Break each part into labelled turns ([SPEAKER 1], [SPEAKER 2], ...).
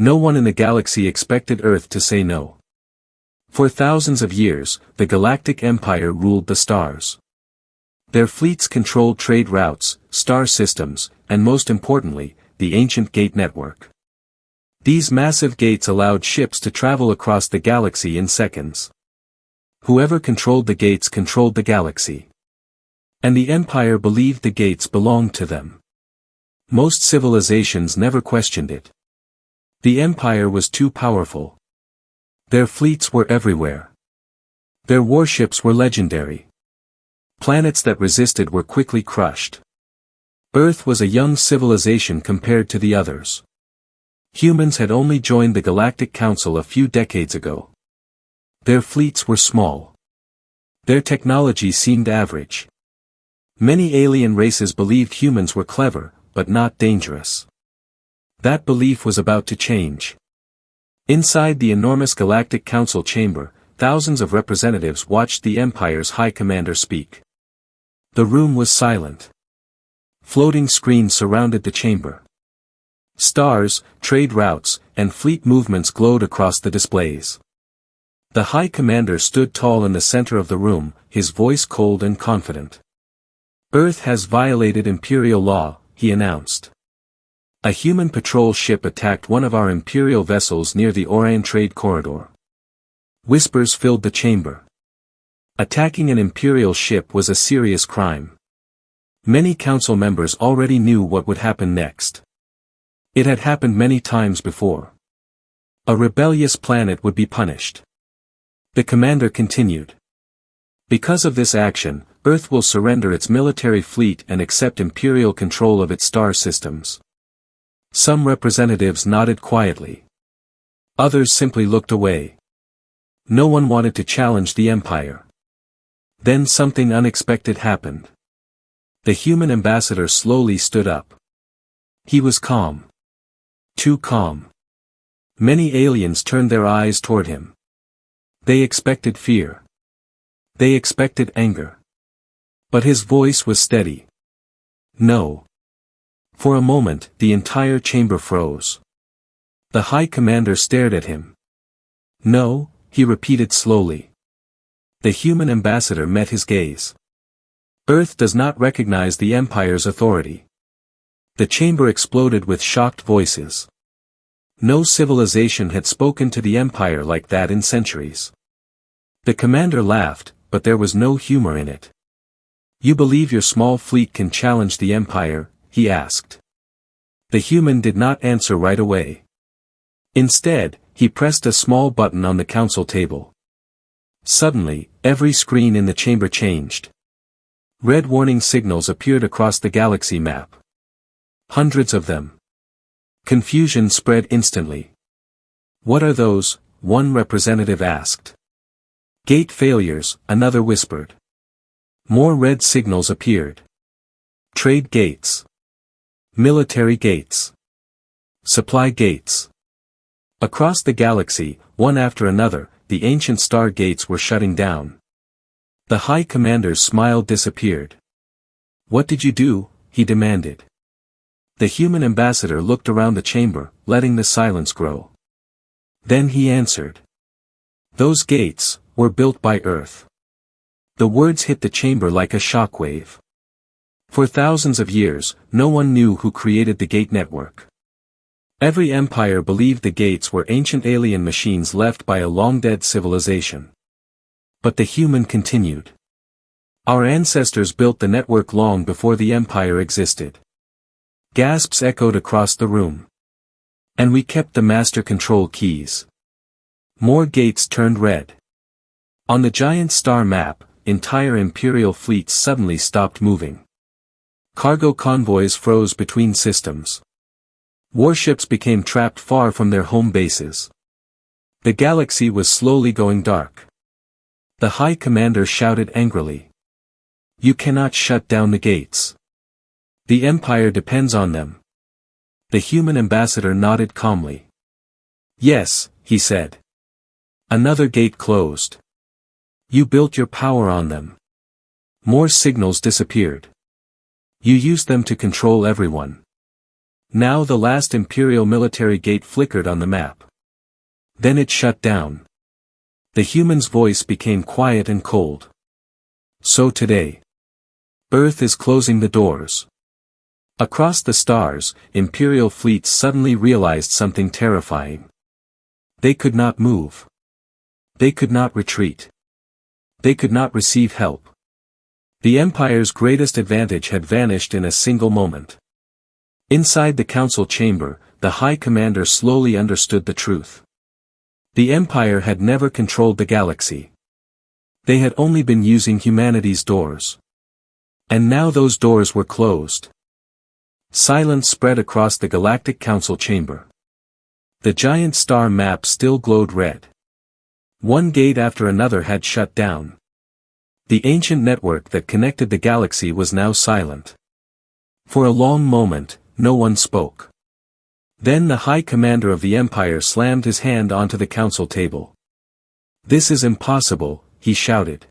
[SPEAKER 1] No one in the galaxy expected Earth to say no. For thousands of years, the Galactic Empire ruled the stars. Their fleets controlled trade routes, star systems, and most importantly, the ancient gate network. These massive gates allowed ships to travel across the galaxy in seconds. Whoever controlled the gates controlled the galaxy. And the Empire believed the gates belonged to them. Most civilizations never questioned it. The Empire was too powerful. Their fleets were everywhere. Their warships were legendary. Planets that resisted were quickly crushed. Earth was a young civilization compared to the others. Humans had only joined the Galactic Council a few decades ago. Their fleets were small. Their technology seemed average. Many alien races believed humans were clever, but not dangerous. That belief was about to change. Inside the enormous Galactic Council chamber, thousands of representatives watched the Empire's High Commander speak. The room was silent. Floating screens surrounded the chamber. Stars, trade routes, and fleet movements glowed across the displays. The High Commander stood tall in the center of the room, his voice cold and confident. Earth has violated Imperial law, he announced. A human patrol ship attacked one of our Imperial vessels near the Orion Trade Corridor. Whispers filled the chamber. Attacking an Imperial ship was a serious crime. Many council members already knew what would happen next. It had happened many times before. A rebellious planet would be punished. The commander continued. Because of this action, Earth will surrender its military fleet and accept Imperial control of its star systems. Some representatives nodded quietly. Others simply looked away. No one wanted to challenge the Empire. Then something unexpected happened. The human ambassador slowly stood up. He was calm. Too calm. Many aliens turned their eyes toward him. They expected fear. They expected anger. But his voice was steady. No. For a moment, the entire chamber froze. The High Commander stared at him. No, he repeated slowly. The human ambassador met his gaze. Earth does not recognize the Empire's authority. The chamber exploded with shocked voices. No civilization had spoken to the Empire like that in centuries. The commander laughed, but there was no humor in it. You believe your small fleet can challenge the Empire? He asked. The human did not answer right away. Instead, he pressed a small button on the council table. Suddenly, every screen in the chamber changed. Red warning signals appeared across the galaxy map. Hundreds of them. Confusion spread instantly. What are those? One representative asked. Gate failures, another whispered. More red signals appeared. Trade gates. Military gates. Supply gates. Across the galaxy, one after another, the ancient star gates were shutting down. The High Commander's smile disappeared. What did you do? He demanded. The human ambassador looked around the chamber, letting the silence grow. Then he answered. Those gates were built by Earth. The words hit the chamber like a shockwave. For thousands of years, no one knew who created the gate network. Every empire believed the gates were ancient alien machines left by a long-dead civilization. But the human continued. Our ancestors built the network long before the empire existed. Gasps echoed across the room. And we kept the master control keys. More gates turned red. On the giant star map, entire imperial fleets suddenly stopped moving. Cargo convoys froze between systems. Warships became trapped far from their home bases. The galaxy was slowly going dark. The High Commander shouted angrily. You cannot shut down the gates. The Empire depends on them. The human ambassador nodded calmly. Yes, he said. Another gate closed. You built your power on them. More signals disappeared. You used them to control everyone. Now the last Imperial military gate flickered on the map. Then it shut down. The human's voice became quiet and cold. So today, Earth is closing the doors. Across the stars, Imperial fleets suddenly realized something terrifying. They could not move. They could not retreat. They could not receive help. The Empire's greatest advantage had vanished in a single moment. Inside the council chamber, the High Commander slowly understood the truth. The Empire had never controlled the galaxy. They had only been using humanity's doors. And now those doors were closed. Silence spread across the Galactic Council chamber. The giant star map still glowed red. One gate after another had shut down. The ancient network that connected the galaxy was now silent. For a long moment, no one spoke. Then the High Commander of the Empire slammed his hand onto the council table. "This is impossible," he shouted.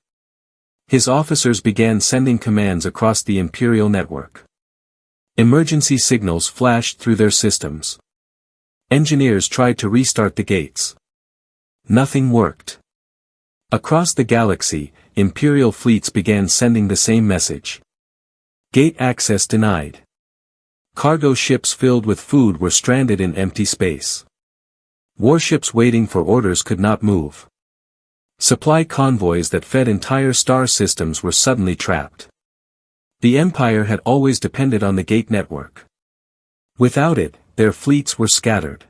[SPEAKER 1] His officers began sending commands across the Imperial network. Emergency signals flashed through their systems. Engineers tried to restart the gates. Nothing worked. Across the galaxy, Imperial fleets began sending the same message. Gate access denied. Cargo ships filled with food were stranded in empty space. Warships waiting for orders could not move. Supply convoys that fed entire star systems were suddenly trapped. The Empire had always depended on the gate network. Without it, their fleets were scattered.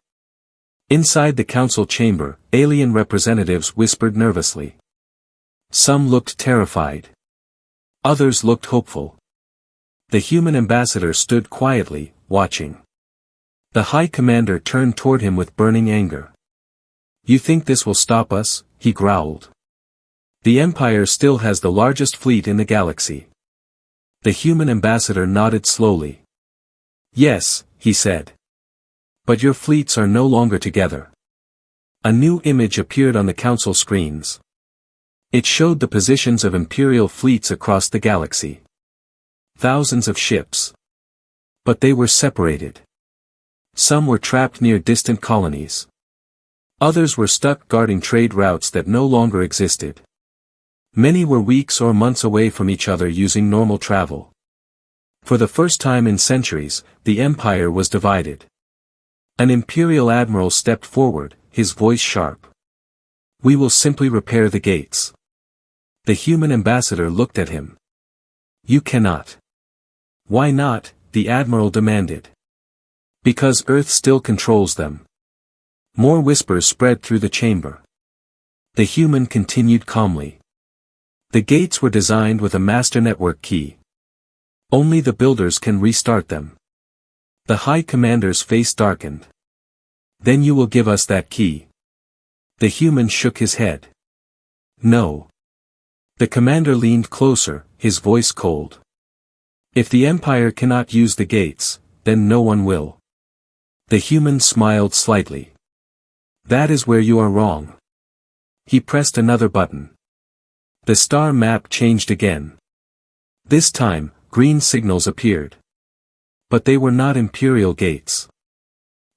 [SPEAKER 1] Inside the council chamber, alien representatives whispered nervously. Some looked terrified. Others looked hopeful. The human ambassador stood quietly, watching. The High Commander turned toward him with burning anger. "You think this will stop us?" he growled. "The Empire still has the largest fleet in the galaxy." The human ambassador nodded slowly. "Yes," he said. "But your fleets are no longer together." A new image appeared on the council screens. It showed the positions of Imperial fleets across the galaxy. Thousands of ships. But they were separated. Some were trapped near distant colonies. Others were stuck guarding trade routes that no longer existed. Many were weeks or months away from each other using normal travel. For the first time in centuries, the Empire was divided. An Imperial admiral stepped forward, his voice sharp. "We will simply repair the gates." The human ambassador looked at him. "You cannot." "Why not?" the admiral demanded. "Because Earth still controls them." More whispers spread through the chamber. The human continued calmly. "The gates were designed with a master network key. Only the builders can restart them." The High Commander's face darkened. "Then you will give us that key." The human shook his head. "No." The commander leaned closer, his voice cold. "If the Empire cannot use the gates, then no one will." The human smiled slightly. "That is where you are wrong." He pressed another button. The star map changed again. This time, green signals appeared. But they were not Imperial gates.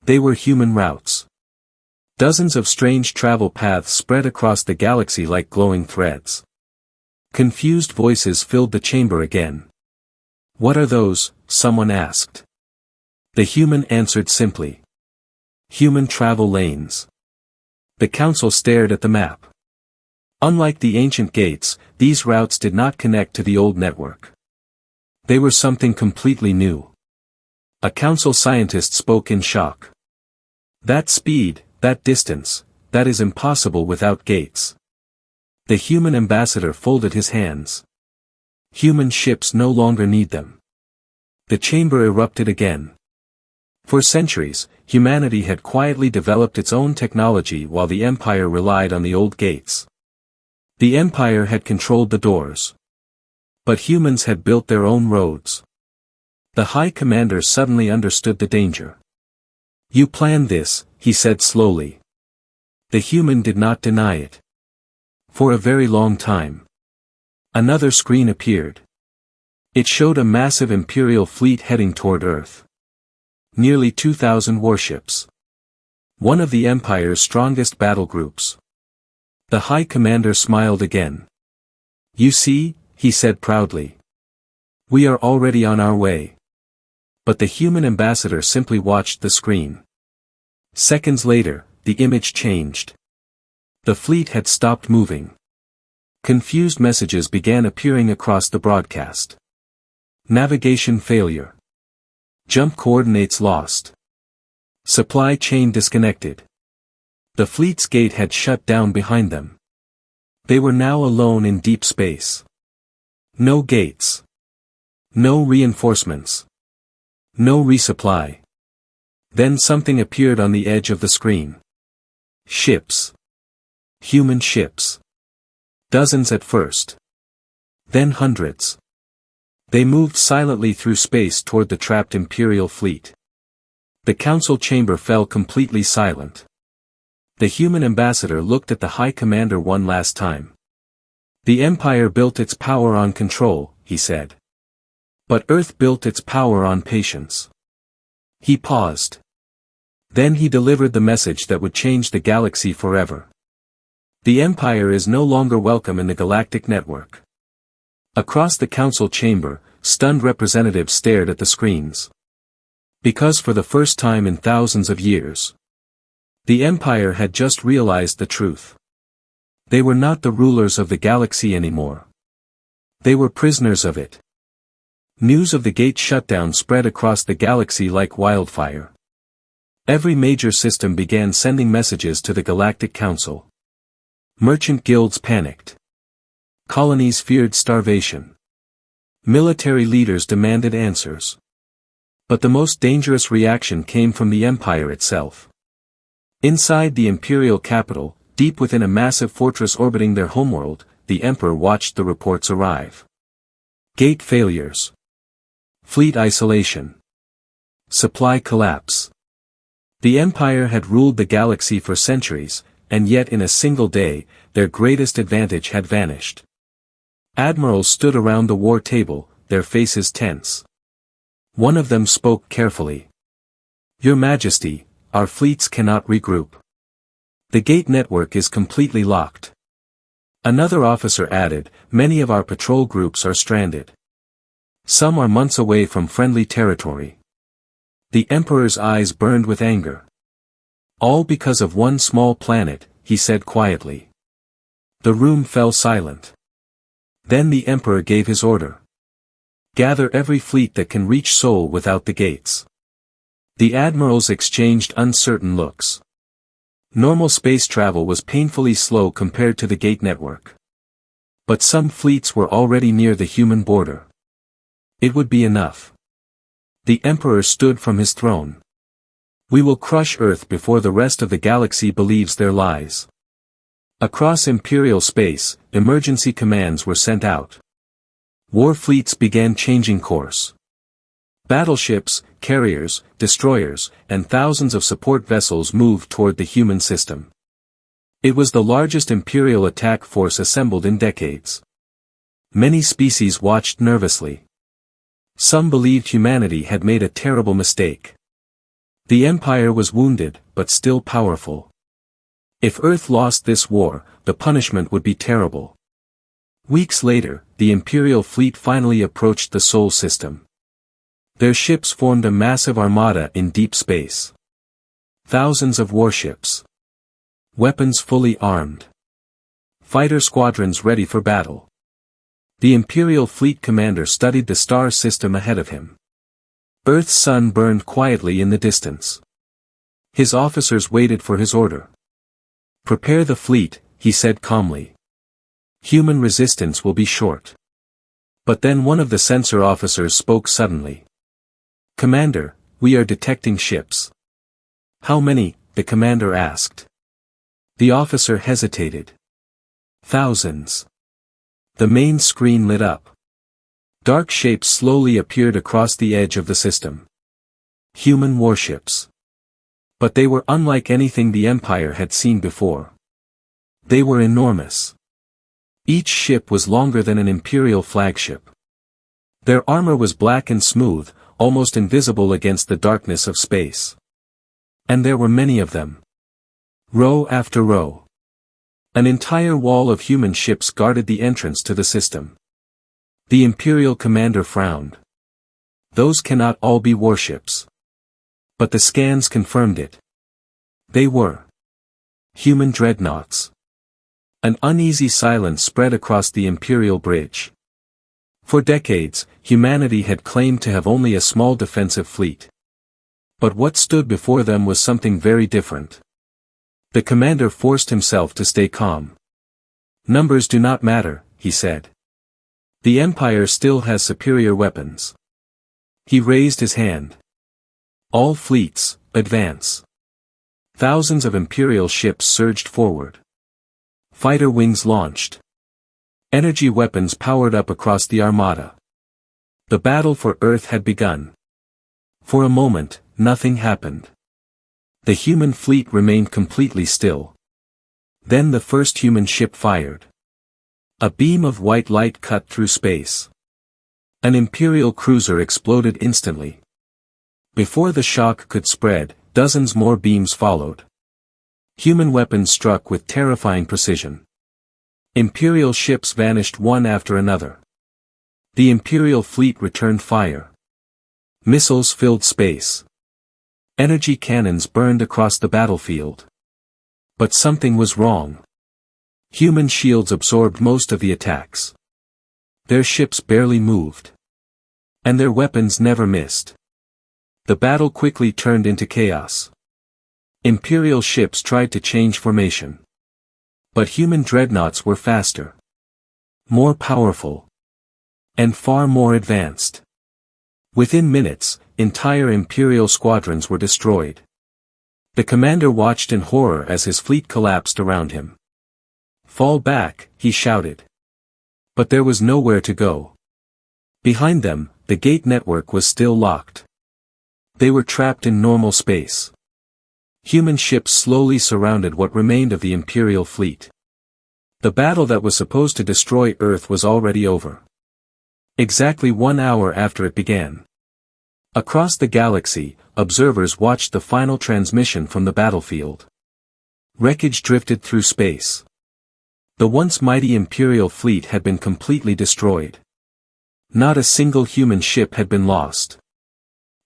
[SPEAKER 1] They were human routes. Dozens of strange travel paths spread across the galaxy like glowing threads. Confused voices filled the chamber again. "What are those?" someone asked. The human answered simply. "Human travel lanes." The council stared at the map. Unlike the ancient gates, these routes did not connect to the old network. They were something completely new. A council scientist spoke in shock. "That speed, that distance, that is impossible without gates." The human ambassador folded his hands. Human ships no longer need them. The chamber erupted again. For centuries, humanity had quietly developed its own technology while the Empire relied on the old gates. The Empire had controlled the doors. But humans had built their own roads. The High Commander suddenly understood the danger. "You planned this," he said slowly. The human did not deny it. For a very long time. Another screen appeared. It showed a massive Imperial fleet heading toward Earth. Nearly 2,000 warships. One of the Empire's strongest battle groups. The High Commander smiled again. "You see," he said proudly. "We are already on our way." But the human ambassador simply watched the screen. Seconds later, the image changed. The fleet had stopped moving. Confused messages began appearing across the broadcast. Navigation failure. Jump coordinates lost. Supply chain disconnected. The fleet's gate had shut down behind them. They were now alone in deep space. No gates. No reinforcements. No resupply. Then something appeared on the edge of the screen. Ships. Human ships. Dozens at first. Then hundreds. They moved silently through space toward the trapped Imperial fleet. The council chamber fell completely silent. The human ambassador looked at the High Commander one last time. "The Empire built its power on control," he said. "But Earth built its power on patience." He paused. Then he delivered the message that would change the galaxy forever. "The Empire is no longer welcome in the Galactic Network." Across the council chamber, stunned representatives stared at the screens. Because for the first time in thousands of years, the Empire had just realized the truth. They were not the rulers of the galaxy anymore. They were prisoners of it. News of the gate shutdown spread across the galaxy like wildfire. Every major system began sending messages to the Galactic Council. Merchant guilds panicked. Colonies feared starvation. Military leaders demanded answers. But the most dangerous reaction came from the Empire itself. Inside the Imperial capital, deep within a massive fortress orbiting their homeworld, the Emperor watched the reports arrive. Gate failures. Fleet isolation. Supply collapse. The Empire had ruled the galaxy for centuries, and yet in a single day, their greatest advantage had vanished. Admirals stood around the war table, their faces tense. One of them spoke carefully. "Your Majesty, our fleets cannot regroup. The gate network is completely locked." Another officer added, "Many of our patrol groups are stranded. Some are months away from friendly territory." The Emperor's eyes burned with anger. "All because of one small planet," he said quietly. The room fell silent. Then the Emperor gave his order. "Gather every fleet that can reach Sol without the gates." The admirals exchanged uncertain looks. Normal space travel was painfully slow compared to the gate network. But some fleets were already near the human border. It would be enough. The Emperor stood from his throne. "We will crush Earth before the rest of the galaxy believes their lies." Across Imperial space, emergency commands were sent out. War fleets began changing course. Battleships, carriers, destroyers, and thousands of support vessels moved toward the human system. It was the largest Imperial attack force assembled in decades. Many species watched nervously. Some believed humanity had made a terrible mistake. The Empire was wounded, but still powerful. If Earth lost this war, the punishment would be terrible. Weeks later, the Imperial fleet finally approached the Sol system. Their ships formed a massive armada in deep space. Thousands of warships. Weapons fully armed. Fighter squadrons ready for battle. The Imperial fleet commander studied the star system ahead of him. Earth's sun burned quietly in the distance. His officers waited for his order. "Prepare the fleet," he said calmly. "Human resistance will be short." But then one of the sensor officers spoke suddenly. "Commander, we are detecting ships." "How many?" the commander asked. The officer hesitated. "Thousands." The main screen lit up. Dark shapes slowly appeared across the edge of the system. Human warships. But they were unlike anything the Empire had seen before. They were enormous. Each ship was longer than an Imperial flagship. Their armor was black and smooth, almost invisible against the darkness of space. And there were many of them. Row after row. An entire wall of human ships guarded the entrance to the system. The Imperial commander frowned. Those cannot all be warships. But the scans confirmed it. They were human dreadnoughts. An uneasy silence spread across the Imperial bridge. For decades, humanity had claimed to have only a small defensive fleet. But what stood before them was something very different. The commander forced himself to stay calm. Numbers do not matter, he said. The Empire still has superior weapons. He raised his hand. All fleets, advance. Thousands of Imperial ships surged forward. Fighter wings launched. Energy weapons powered up across the armada. The battle for Earth had begun. For a moment, nothing happened. The human fleet remained completely still. Then the first human ship fired. A beam of white light cut through space. An Imperial cruiser exploded instantly. Before the shock could spread, dozens more beams followed. Human weapons struck with terrifying precision. Imperial ships vanished one after another. The Imperial fleet returned fire. Missiles filled space. Energy cannons burned across the battlefield. But something was wrong. Human shields absorbed most of the attacks. Their ships barely moved. And their weapons never missed. The battle quickly turned into chaos. Imperial ships tried to change formation. But human dreadnoughts were faster. More powerful. And far more advanced. Within minutes, entire Imperial squadrons were destroyed. The commander watched in horror as his fleet collapsed around him. "Fall back," he shouted. But there was nowhere to go. Behind them, the gate network was still locked. They were trapped in normal space. Human ships slowly surrounded what remained of the Imperial fleet. The battle that was supposed to destroy Earth was already over. Exactly 1 hour after it began. Across the galaxy, observers watched the final transmission from the battlefield. Wreckage drifted through space. The once mighty Imperial fleet had been completely destroyed. Not a single human ship had been lost.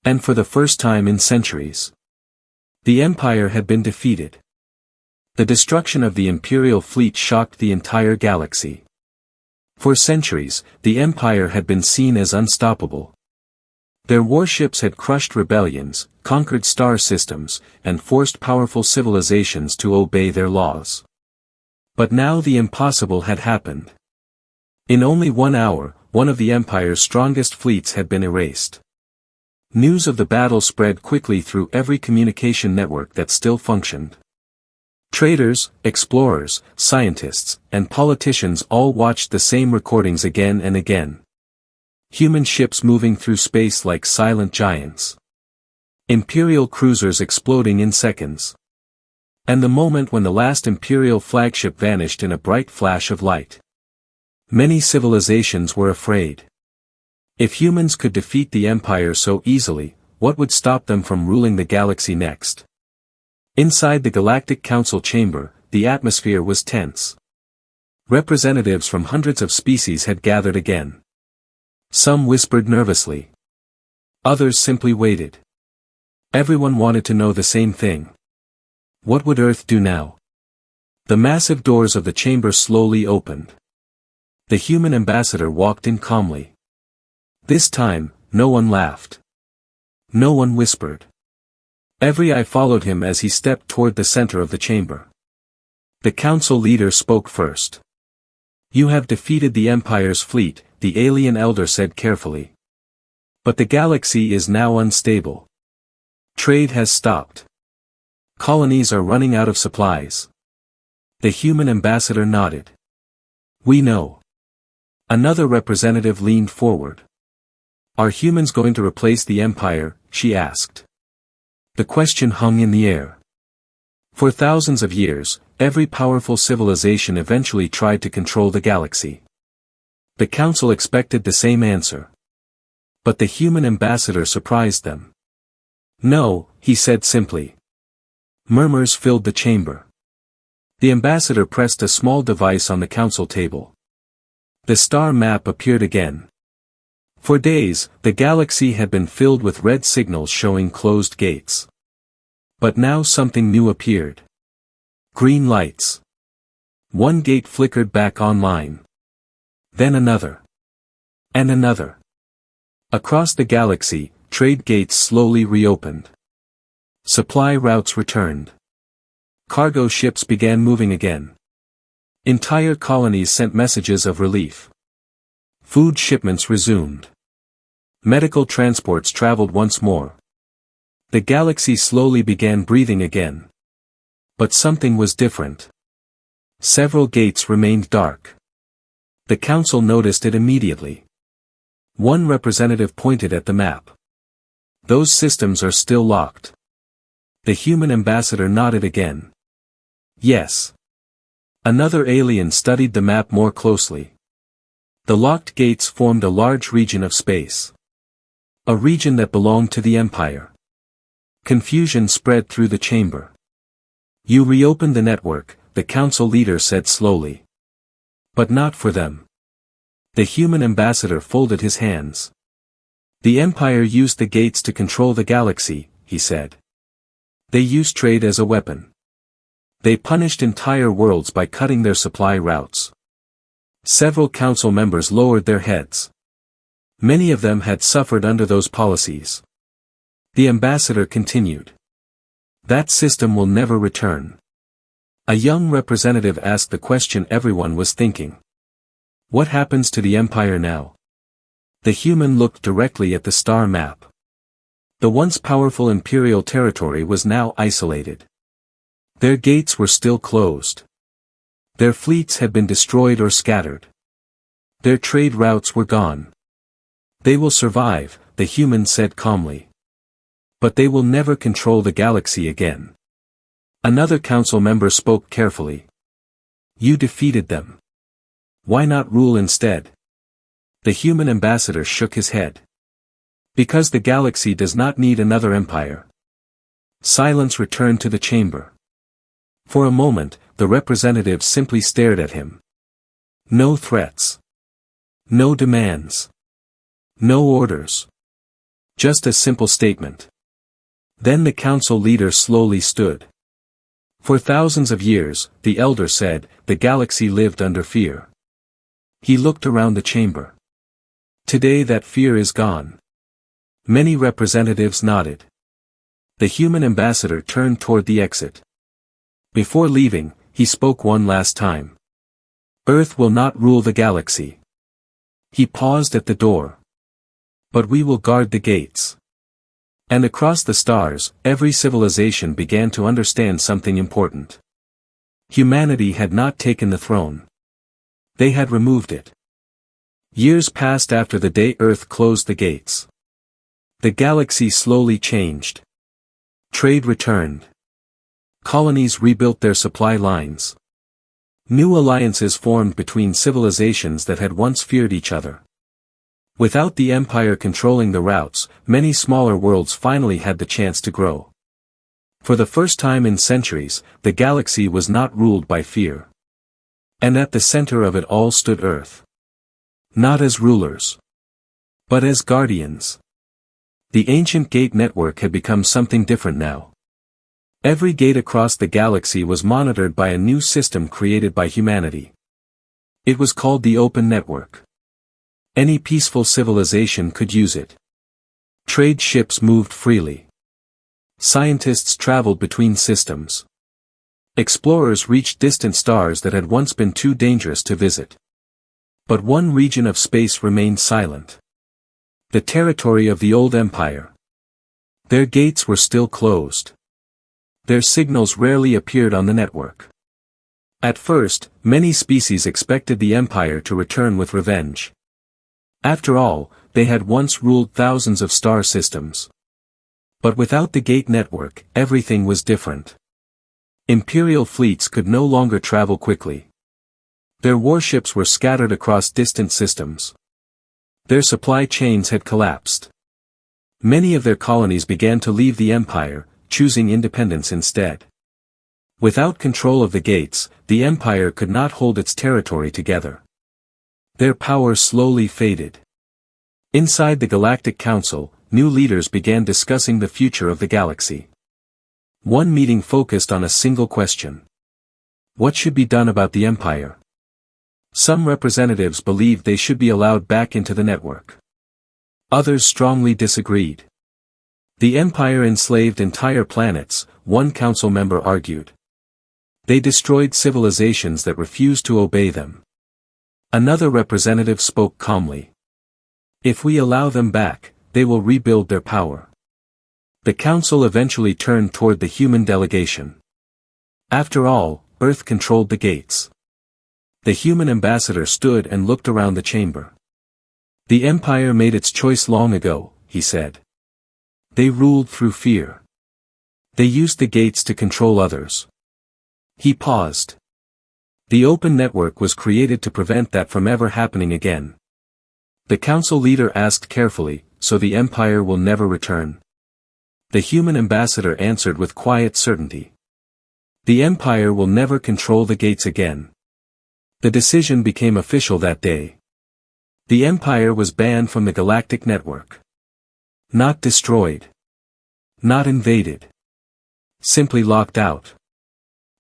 [SPEAKER 1] And for the first time in centuries, the Empire had been defeated. The destruction of the Imperial fleet shocked the entire galaxy. For centuries, the Empire had been seen as unstoppable. Their warships had crushed rebellions, conquered star systems, and forced powerful civilizations to obey their laws. But now the impossible had happened. In only 1 hour, one of the Empire's strongest fleets had been erased. News of the battle spread quickly through every communication network that still functioned. Traders, explorers, scientists, and politicians all watched the same recordings again and again. Human ships moving through space like silent giants. Imperial cruisers exploding in seconds. And the moment when the last Imperial flagship vanished in a bright flash of light. Many civilizations were afraid. If humans could defeat the Empire so easily, what would stop them from ruling the galaxy next? Inside the Galactic Council chamber, the atmosphere was tense. Representatives from hundreds of species had gathered again. Some whispered nervously. Others simply waited. Everyone wanted to know the same thing. What would Earth do now? The massive doors of the chamber slowly opened. The human ambassador walked in calmly. This time, no one laughed. No one whispered. Every eye followed him as he stepped toward the center of the chamber. The council leader spoke first. "You have defeated the Empire's fleet," the alien elder said carefully. "But the galaxy is now unstable. Trade has stopped. Colonies are running out of supplies." The human ambassador nodded. "We know." Another representative leaned forward. "Are humans going to replace the Empire?" she asked. The question hung in the air. For thousands of years, every powerful civilization eventually tried to control the galaxy. The council expected the same answer. But the human ambassador surprised them. "No," he said simply. Murmurs filled the chamber. The ambassador pressed a small device on the council table. The star map appeared again. For days, the galaxy had been filled with red signals showing closed gates. But now something new appeared. Green lights. One gate flickered back online. Then another. And another. Across the galaxy, trade gates slowly reopened. Supply routes returned. Cargo ships began moving again. Entire colonies sent messages of relief. Food shipments resumed. Medical transports traveled once more. The galaxy slowly began breathing again. But something was different. Several gates remained dark. The council noticed it immediately. One representative pointed at the map. "Those systems are still locked." The human ambassador nodded again. "Yes." Another alien studied the map more closely. The locked gates formed a large region of space. A region that belonged to the Empire. Confusion spread through the chamber. "You reopened the network," the council leader said slowly. "But not for them." The human ambassador folded his hands. "The Empire used the gates to control the galaxy," he said. "They used trade as a weapon. They punished entire worlds by cutting their supply routes." Several council members lowered their heads. Many of them had suffered under those policies. The ambassador continued. "That system will never return." A young representative asked the question everyone was thinking. "What happens to the Empire now?" The human looked directly at the star map. The once powerful imperial territory was now isolated. Their gates were still closed. Their fleets had been destroyed or scattered. Their trade routes were gone. "They will survive," the human said calmly. "But they will never control the galaxy again." Another council member spoke carefully. "You defeated them. Why not rule instead?" The human ambassador shook his head. "Because the galaxy does not need another empire." Silence returned to the chamber. For a moment, the representative simply stared at him. No threats. No demands. No orders. Just a simple statement. Then the council leader slowly stood. For thousands of years, the elder said, the galaxy lived under fear. He looked around the chamber. Today that fear is gone. Many representatives nodded. The human ambassador turned toward the exit. Before leaving, he spoke one last time. Earth will not rule the galaxy. He paused at the door. But we will guard the gates. And across the stars, every civilization began to understand something important. Humanity had not taken the throne. They had removed it. Years passed after the day Earth closed the gates. The galaxy slowly changed. Trade returned. Colonies rebuilt their supply lines. New alliances formed between civilizations that had once feared each other. Without the Empire controlling the routes, many smaller worlds finally had the chance to grow. For the first time in centuries, the galaxy was not ruled by fear. And at the center of it all stood Earth. Not as rulers, but as guardians. The ancient gate network had become something different now. Every gate across the galaxy was monitored by a new system created by humanity. It was called the Open Network. Any peaceful civilization could use it. Trade ships moved freely. Scientists traveled between systems. Explorers reached distant stars that had once been too dangerous to visit. But one region of space remained silent. The territory of the old empire. Their gates were still closed. Their signals rarely appeared on the network. At first, many species expected the empire to return with revenge. After all, they had once ruled thousands of star systems. But without the gate network, everything was different. Imperial fleets could no longer travel quickly. Their warships were scattered across distant systems. Their supply chains had collapsed. Many of their colonies began to leave the empire, choosing independence instead. Without control of the gates, the empire could not hold its territory together. Their power slowly faded. Inside the Galactic Council, new leaders began discussing the future of the galaxy. One meeting focused on a single question. What should be done about the empire? Some representatives believed they should be allowed back into the network. Others strongly disagreed. The empire enslaved entire planets, one council member argued. They destroyed civilizations that refused to obey them. Another representative spoke calmly. If we allow them back, they will rebuild their power. The council eventually turned toward the human delegation. After all, Earth controlled the gates. The human ambassador stood and looked around the chamber. The empire made its choice long ago, he said. They ruled through fear. They used the gates to control others. He paused. The open network was created to prevent that from ever happening again. The council leader asked carefully, so the empire will never return? The human ambassador answered with quiet certainty. The empire will never control the gates again. The decision became official that day. The empire was banned from the galactic network. Not destroyed. Not invaded. Simply locked out.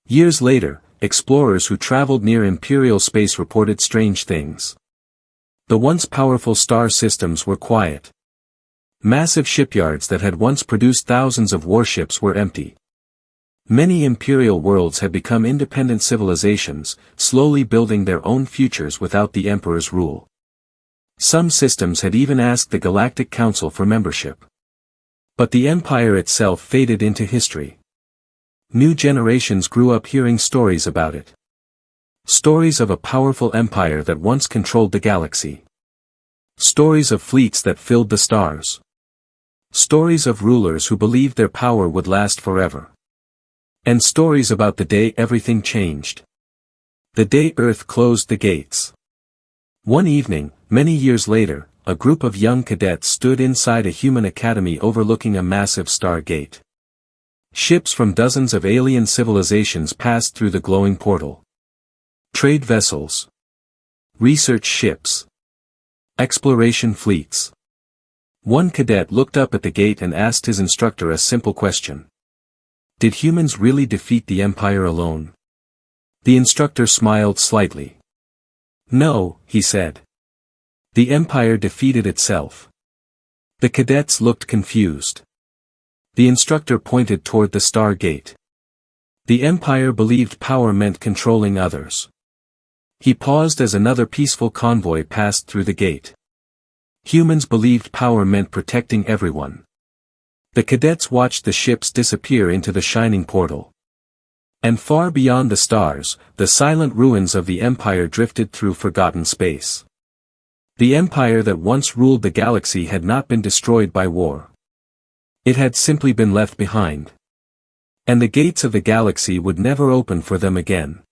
[SPEAKER 1] Years later, explorers who traveled near Imperial space reported strange things. The once powerful star systems were quiet. Massive shipyards that had once produced thousands of warships were empty. Many Imperial worlds had become independent civilizations, slowly building their own futures without the Emperor's rule. Some systems had even asked the Galactic Council for membership. But the Empire itself faded into history. New generations grew up hearing stories about it. Stories of a powerful empire that once controlled the galaxy. Stories of fleets that filled the stars. Stories of rulers who believed their power would last forever. And stories about the day everything changed. The day Earth closed the gates. One evening, many years later, a group of young cadets stood inside a human academy overlooking a massive star gate. Ships from dozens of alien civilizations passed through the glowing portal. Trade vessels. Research ships. Exploration fleets. One cadet looked up at the gate and asked his instructor a simple question. Did humans really defeat the Empire alone? The instructor smiled slightly. No, he said. The Empire defeated itself. The cadets looked confused. The instructor pointed toward the star gate. The Empire believed power meant controlling others. He paused as another peaceful convoy passed through the gate. Humans believed power meant protecting everyone. The cadets watched the ships disappear into the shining portal. And far beyond the stars, the silent ruins of the Empire drifted through forgotten space. The Empire that once ruled the galaxy had not been destroyed by war. It had simply been left behind. And the gates of the galaxy would never open for them again.